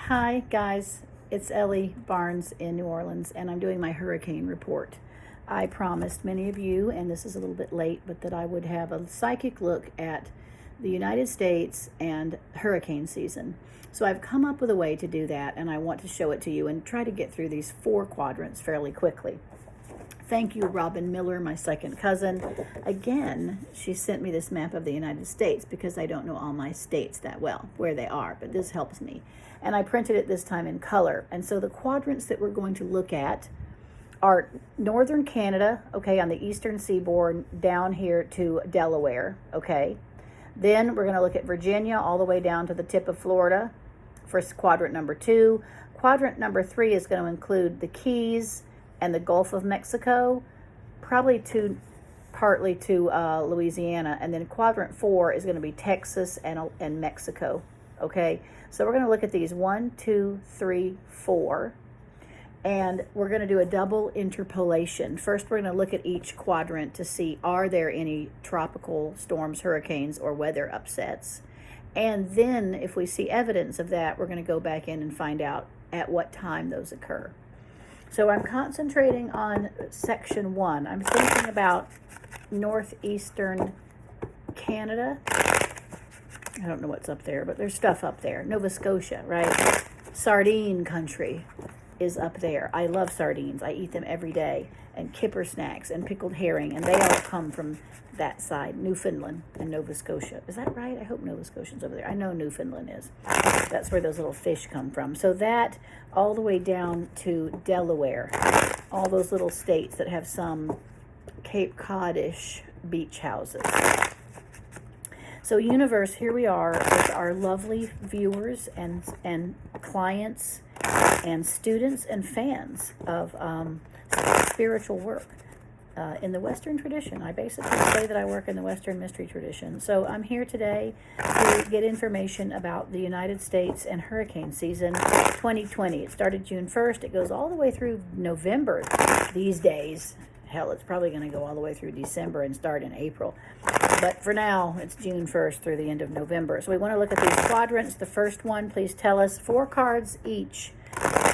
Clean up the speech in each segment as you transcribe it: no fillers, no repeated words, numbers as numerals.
Hi, guys. It's Ellie Barnes in New Orleans, and I'm doing my hurricane report. I promised many of you, and this is a little bit late, but that I would have a psychic look at the United States and hurricane season. So I've come up with a way to do that, and I want to show it to you and try to get through these 4 quadrants fairly quickly. Thank you, Robin Miller, my second cousin. Again, she sent me this map of the United States because I don't know all my states that well, where they are, but this helps me. And I printed it this time in color. And so the quadrants that we're going to look at are northern Canada, okay, on the eastern seaboard, down here to Delaware, okay. Then we're going to look at Virginia all the way down to the tip of Florida for quadrant number 2. Quadrant number 3 is going to include the Keys and the Gulf of Mexico, partly to Louisiana, and then quadrant 4 is going to be Texas and Mexico. Okay, so we're going to look at these 1, 2, 3, 4, and we're going to do a double interpolation. First, we're going to look at each quadrant to see are there any tropical storms, hurricanes, or weather upsets, and then if we see evidence of that, we're going to go back in and find out at what time those occur. So I'm concentrating on section 1. I'm thinking about northeastern Canada. I don't know what's up there, but there's stuff up there. Nova Scotia, right? Sardine country is up there. I love sardines. I eat them every day. And kipper snacks and pickled herring, and they all come from that side, Newfoundland and Nova Scotia. Is that right? I hope Nova Scotia's over there. I know Newfoundland is. That's where those little fish come from. So that all the way down to Delaware, all those little states that have some Cape Cod-ish beach houses. So universe, here we are with our lovely viewers and clients and students and fans of spiritual work. In the Western tradition. I basically say that I work in the Western mystery tradition. So I'm here today to get information about the United States and hurricane season 2020. It started June 1st. It goes all the way through November these days. Hell, it's probably going to go all the way through December and start in April. But for now, it's June 1st through the end of November. So we want to look at these quadrants. The first one, please tell us, 4 cards each.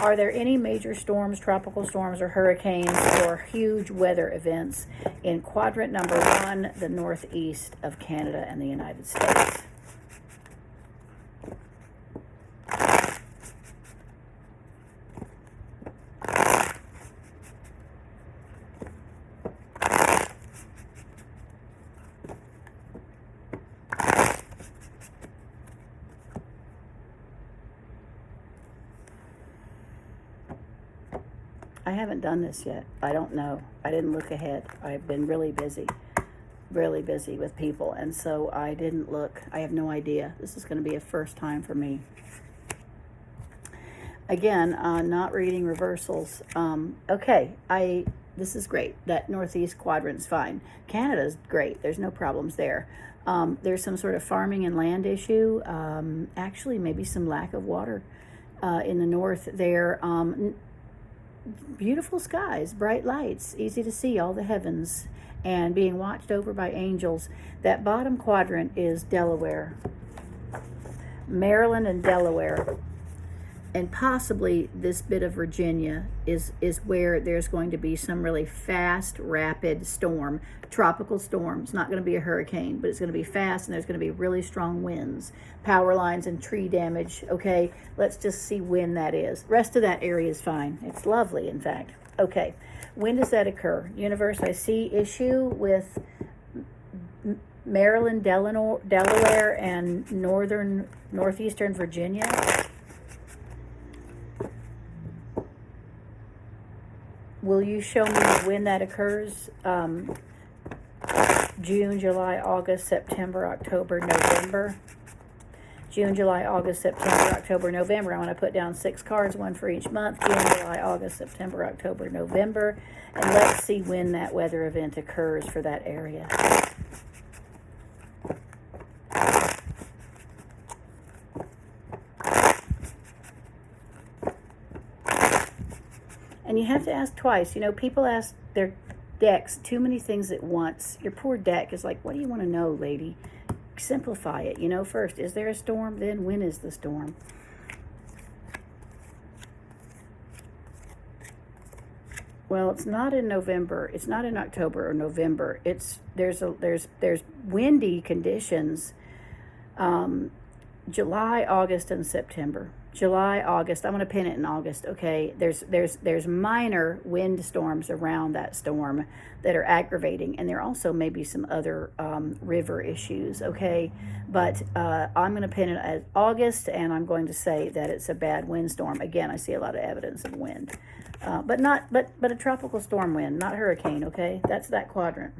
Are there any major storms, tropical storms, or hurricanes, or huge weather events in quadrant number 1, the northeast of Canada and the United States? I haven't done this yet. I don't know. I didn't look ahead. I've been really busy with people, and so I didn't look. I have no idea. This is going to be a first time for me. Again, not reading reversals. Okay, this is great. That northeast quadrant's fine. Canada's great. There's no problems there. There's some sort of farming and land issue. Actually, maybe some lack of water in the north there. Beautiful skies, bright lights, easy to see all the heavens, and being watched over by angels. That bottom quadrant is Delaware, Maryland and Delaware, and possibly this bit of Virginia is where there's going to be some really fast, rapid storm, tropical storm. It's not going to be a hurricane, but it's going to be fast, and there's going to be really strong winds, power lines, and tree damage. Okay, let's just see when that is. Rest of that area is fine. It's lovely, in fact. Okay, when does that occur? Universe, I see issue with Maryland, Delaware, and northeastern Virginia. Will you show me when that occurs? June, July, August, September, October, November. June, July, August, September, October, November. I want to put down 6 cards, 1 for each month. June, July, August, September, October, November. And let's see when that weather event occurs for that area. And you have to ask twice. You know, people ask their decks too many things at once. Your poor deck is like, what do you want to know, lady? Simplify it. You know, first, is there a storm? Then when is the storm? Well, it's not in November. It's not in October or November. There's windy conditions. July, August, and September. July, August. I'm going to pin it in August. Okay. There's minor wind storms around that storm that are aggravating, and there also may be some other river issues. Okay, but I'm going to pin it as August, and I'm going to say that it's a bad windstorm. Again, I see a lot of evidence of wind, but a tropical storm wind, not hurricane. Okay, that's that quadrant.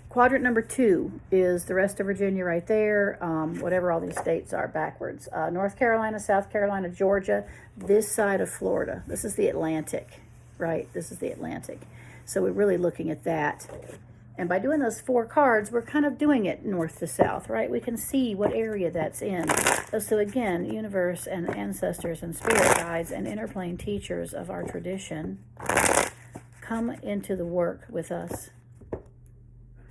Quadrant number 2 is the rest of Virginia right there, whatever all these states are backwards. North Carolina, South Carolina, Georgia, this side of Florida. This is the Atlantic, right? This is the Atlantic. So we're really looking at that. And by doing those 4 cards, we're kind of doing it north to south, right? We can see what area that's in. So again, universe and ancestors and spirit guides and interplane teachers of our tradition come into the work with us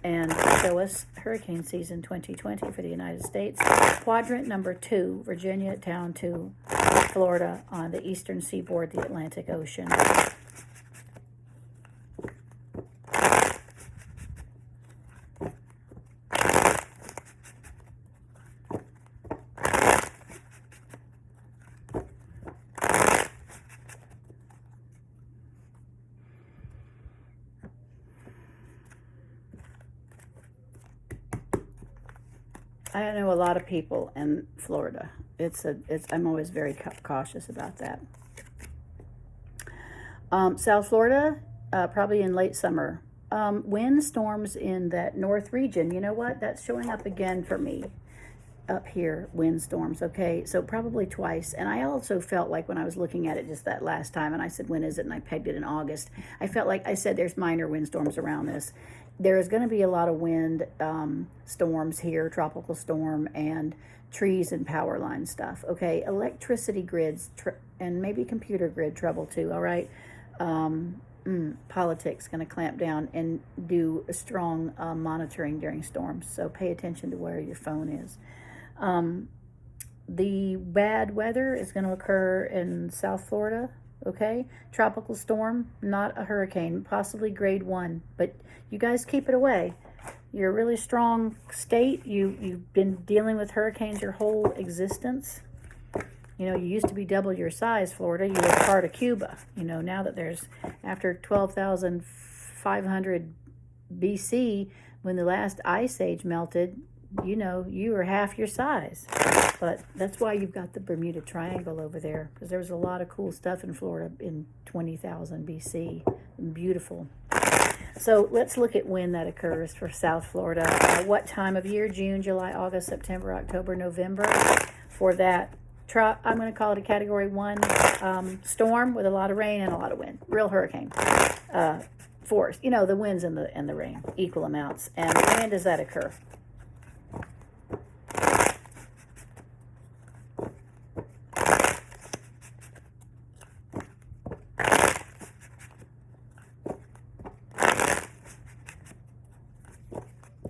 and show us hurricane season 2020 for the United States. Quadrant number 2, Virginia down to Florida on the eastern seaboard, the Atlantic Ocean. I know a lot of people in Florida. I'm always very cautious about that. South Florida, probably in late summer. Wind storms in that north region. You know what? That's showing up again for me up here, windstorms. Okay, so probably twice. And I also felt like when I was looking at it just that last time, and I said, when is it? And I pegged it in August. I felt like I said there's minor windstorms around this. There is going to be a lot of wind storms here, tropical storm, and trees and power line stuff. Okay, electricity grids and maybe computer grid trouble too. All right, politics going to clamp down and do a strong monitoring during storms. So pay attention to where your phone is. The bad weather is going to occur in South Florida. Okay, tropical storm, not a hurricane, possibly grade 1, but you guys keep it away. You're a really strong state. You've been dealing with hurricanes your whole existence. You know, you used to be double your size, Florida. You were part of Cuba. You know, now that there's, after 12,500 BC, when the last ice age melted, you know, you were half your size. But that's why you've got the Bermuda Triangle over there, because there was a lot of cool stuff in Florida in 20,000 BC. Beautiful. So let's look at when that occurs for South Florida. What time of year? June, July, August, September, October, November. For that, I'm going to call it a Category 1 storm with a lot of rain and a lot of wind. Real hurricane. Force. You know, the winds and the rain, equal amounts. And when does that occur?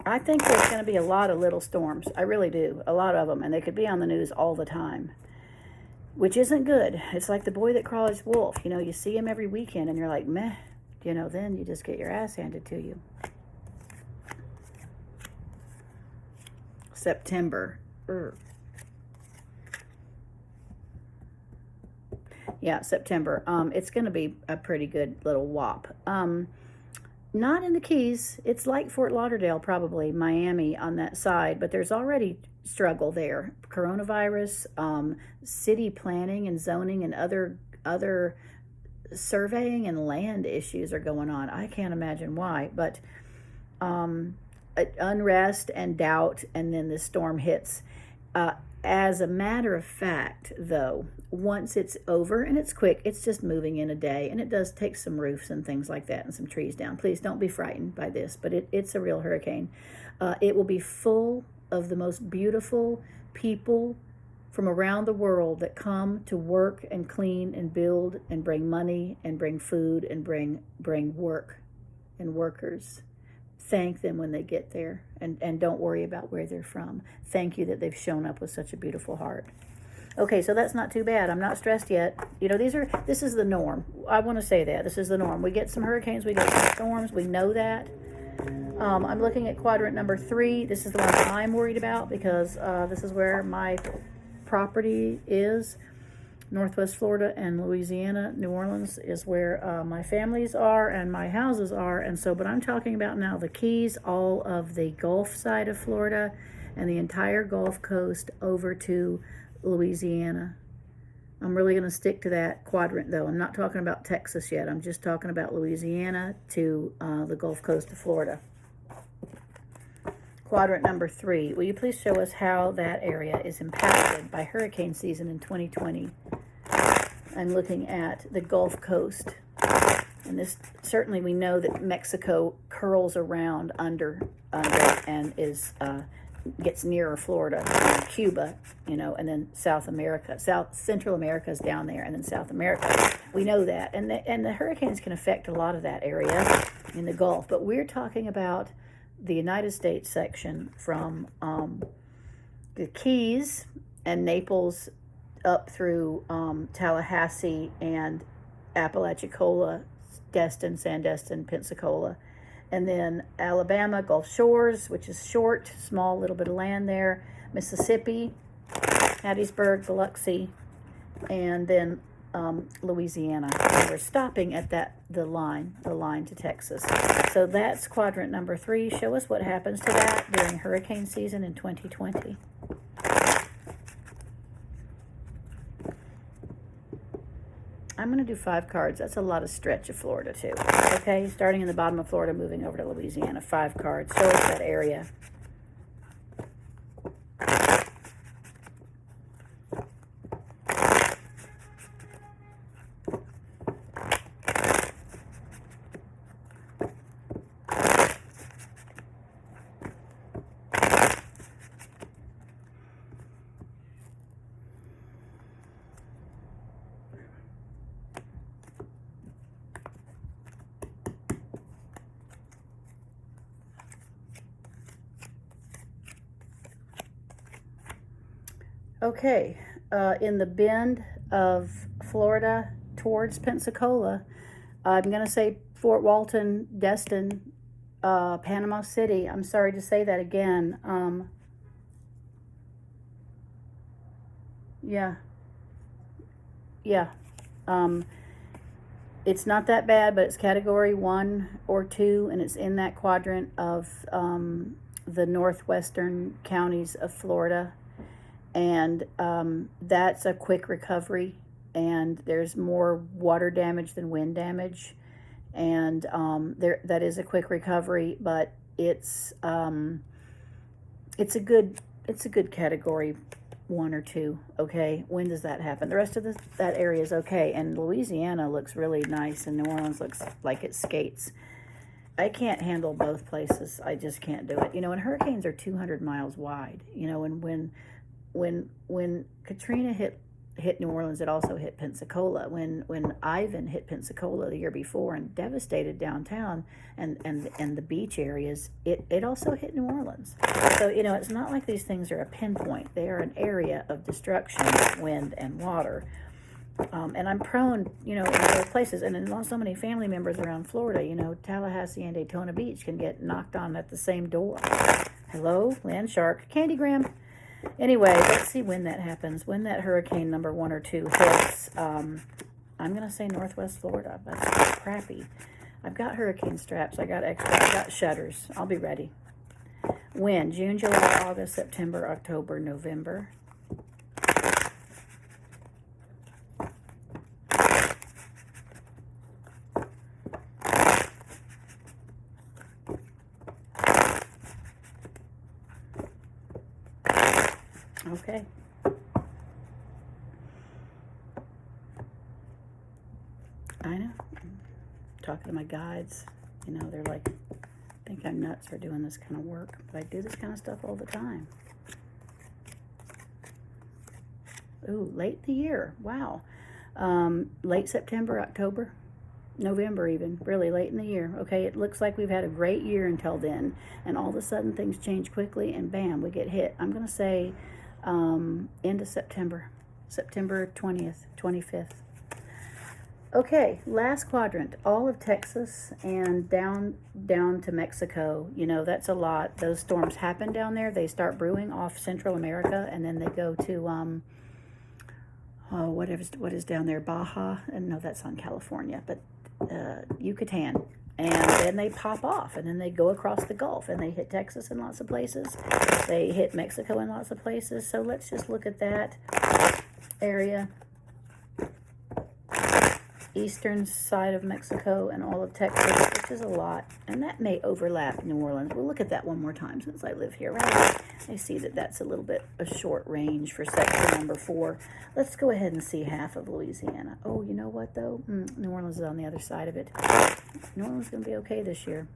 I think there's going to be a lot of little storms. I really do. A lot of them. And they could be on the news all the time, which isn't good. It's like the boy that crawls wolf. You know, you see him every weekend and you're like, meh. You know, then you just get your ass handed to you. September. Yeah, September. It's going to be a pretty good little whop. Not in the Keys. It's like Fort Lauderdale, probably Miami on that side, but there's already struggle there. Coronavirus, city planning and zoning, and other surveying and land issues are going on. I can't imagine why, but unrest and doubt, and then the storm hits. As a matter of fact, though, once it's over, and it's quick, it's just moving in a day, and it does take some roofs and things like that and some trees down. Please don't be frightened by this, but it's a real hurricane. It will be full of the most beautiful people from around the world that come to work and clean and build and bring money and bring food and bring work and workers. Thank them when they get there, and don't worry about where they're from. Thank you that they've shown up with such a beautiful heart. Okay, so that's not too bad. I'm not stressed yet. You know, this is the norm. I want to say that. This is the norm. We get some hurricanes, we get some storms. We know that. I'm looking at quadrant number 3. This is the one I'm worried about because this is where my property is. Northwest Florida and Louisiana. New Orleans is where my families are and my houses are. And so, but I'm talking about now the Keys, all of the Gulf side of Florida, and the entire Gulf Coast over to Louisiana. I'm really going to stick to that quadrant, though. I'm not talking about Texas yet. I'm just talking about Louisiana to the Gulf Coast of Florida. Quadrant number 3. Will you please show us how that area is impacted by hurricane season in 2020? I'm looking at the Gulf Coast. And this, certainly we know that Mexico curls around under and is gets nearer Florida, and Cuba, you know, and then South America, Central America is down there, and then South America. We know that, and the hurricanes can affect a lot of that area in the Gulf. But we're talking about the United States section from the Keys and Naples up through Tallahassee and Apalachicola, Destin, Sandestin, Pensacola. And then Alabama, Gulf Shores, which is short, small little bit of land there. Mississippi, Hattiesburg, Biloxi, and then Louisiana. And we're stopping at the line to Texas. So that's quadrant number 3. Show us what happens to that during hurricane season in 2020. I'm going to do 5 cards. That's a lot of stretch of Florida, too. Okay, starting in the bottom of Florida, moving over to Louisiana. 5 cards. Show us that area. Okay, in the bend of Florida towards Pensacola, I'm going to say Fort Walton, Destin, Panama City. I'm sorry to say that again. Yeah. It's not that bad, but it's category 1 or 2, and it's in that quadrant of the northwestern counties of Florida. And that's a quick recovery, and there's more water damage than wind damage, and that is a quick recovery, but it's a good category 1 or 2. Okay, when does that happen? The rest of that area is okay, and Louisiana looks really nice, and New Orleans looks like it skates. I can't handle both places. I just can't do it. You know, and hurricanes are 200 miles wide. You know, and when Katrina hit New Orleans, it also hit Pensacola. When Ivan hit Pensacola the year before and devastated downtown and the beach areas, it also hit New Orleans. So, you know, it's not like these things are a pinpoint. They are an area of destruction, wind and water. And I'm prone, you know, in other places, and in so many family members around Florida, you know, Tallahassee and Daytona Beach can get knocked on at the same door. Hello, land shark, Candygram. Anyway, let's see when that happens. When that hurricane number 1 or 2 hits, I'm going to say Northwest Florida. That's crappy. I've got hurricane straps. I got extra. I got shutters. I'll be ready. When? June, July, August, September, October, November. Okay. I know. I'm talking to my guides. You know, they're like, think I'm nuts for doing this kind of work, but I do this kind of stuff all the time. Ooh, late in the year. Wow. Late September, October, November even. Really late in the year. Okay, it looks like we've had a great year until then, and all of a sudden things change quickly, and bam, we get hit. I'm going to say end of September. September 20th, 25th. Okay, last quadrant, all of Texas and down to Mexico. You know, that's a lot. Those storms happen down there. They start brewing off Central America, and then they go to what is down there, Baja, and no, that's on California, but Yucatan. And then they pop off, and then they go across the Gulf, and they hit Texas in lots of places. They hit Mexico in lots of places. So let's just look at that area. Eastern side of Mexico and all of Texas, which is a lot. And that may overlap New Orleans. We'll look at that one more time since I live here, right? I see that that's a little bit a short range for section number 4. Let's go ahead and see half of Louisiana. Oh, you know what, though? New Orleans is on the other side of it. New Orleans is going to be okay this year.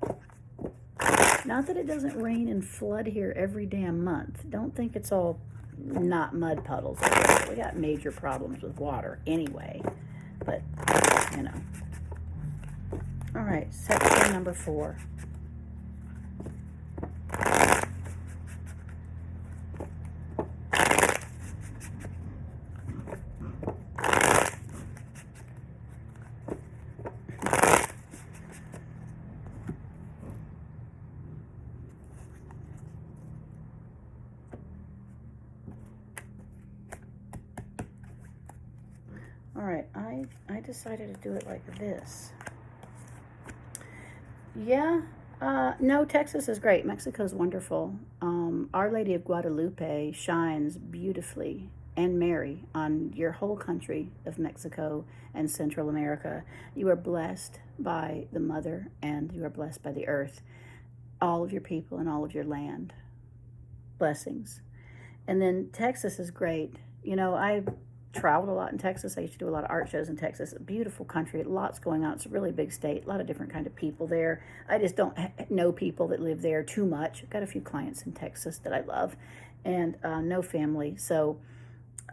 Not that it doesn't rain and flood here every damn month. Don't think it's all not mud puddles. We got major problems with water anyway. But, you know. All right, section number 4. All right, I decided to do it like this. Yeah, no, Texas is great. Mexico's wonderful. Our Lady of Guadalupe shines beautifully and Mary on your whole country of Mexico and Central America. You are blessed by the mother and you are blessed by the earth. All of your people and all of your land. Blessings. And then Texas is great. You know, I traveled a lot in Texas. I used to do a lot of art shows in Texas. A beautiful country, lots going on. It's a really big state, a lot of different kind of people there. I just don't know people that live there too much. I've got a few clients in Texas that I love, and no family. So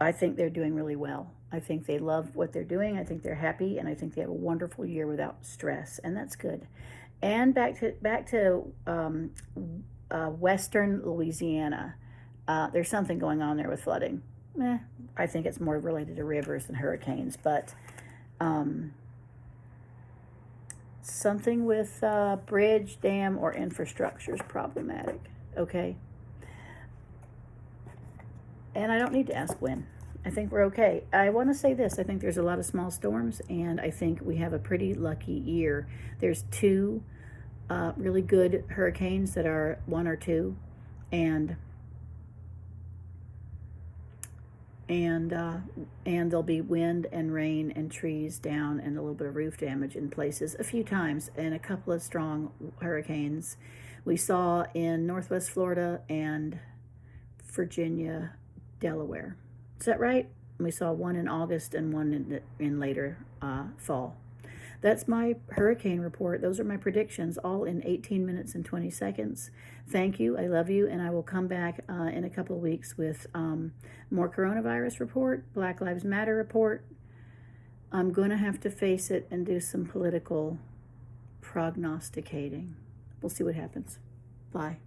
I think they're doing really well. I think they love what they're doing. I think they're happy, and I think they have a wonderful year without stress, and that's good. And back to western Louisiana. There's something going on there with flooding. I think it's more related to rivers than hurricanes, but something with bridge, dam, or infrastructure is problematic, okay? And I don't need to ask when. I think we're okay. I want to say this. I think there's a lot of small storms, and I think we have a pretty lucky year. There's 2 really good hurricanes that are 1 or 2, and there'll be wind and rain and trees down and a little bit of roof damage in places a few times, and a couple of strong hurricanes we saw in Northwest Florida and Virginia, Delaware. Is that right? We saw one in August and one in later fall. That's my hurricane report. Those are my predictions, all in 18 minutes and 20 seconds. Thank you. I love you. And I will come back in a couple of weeks with more coronavirus report, Black Lives Matter report. I'm going to have to face it and do some political prognosticating. We'll see what happens. Bye.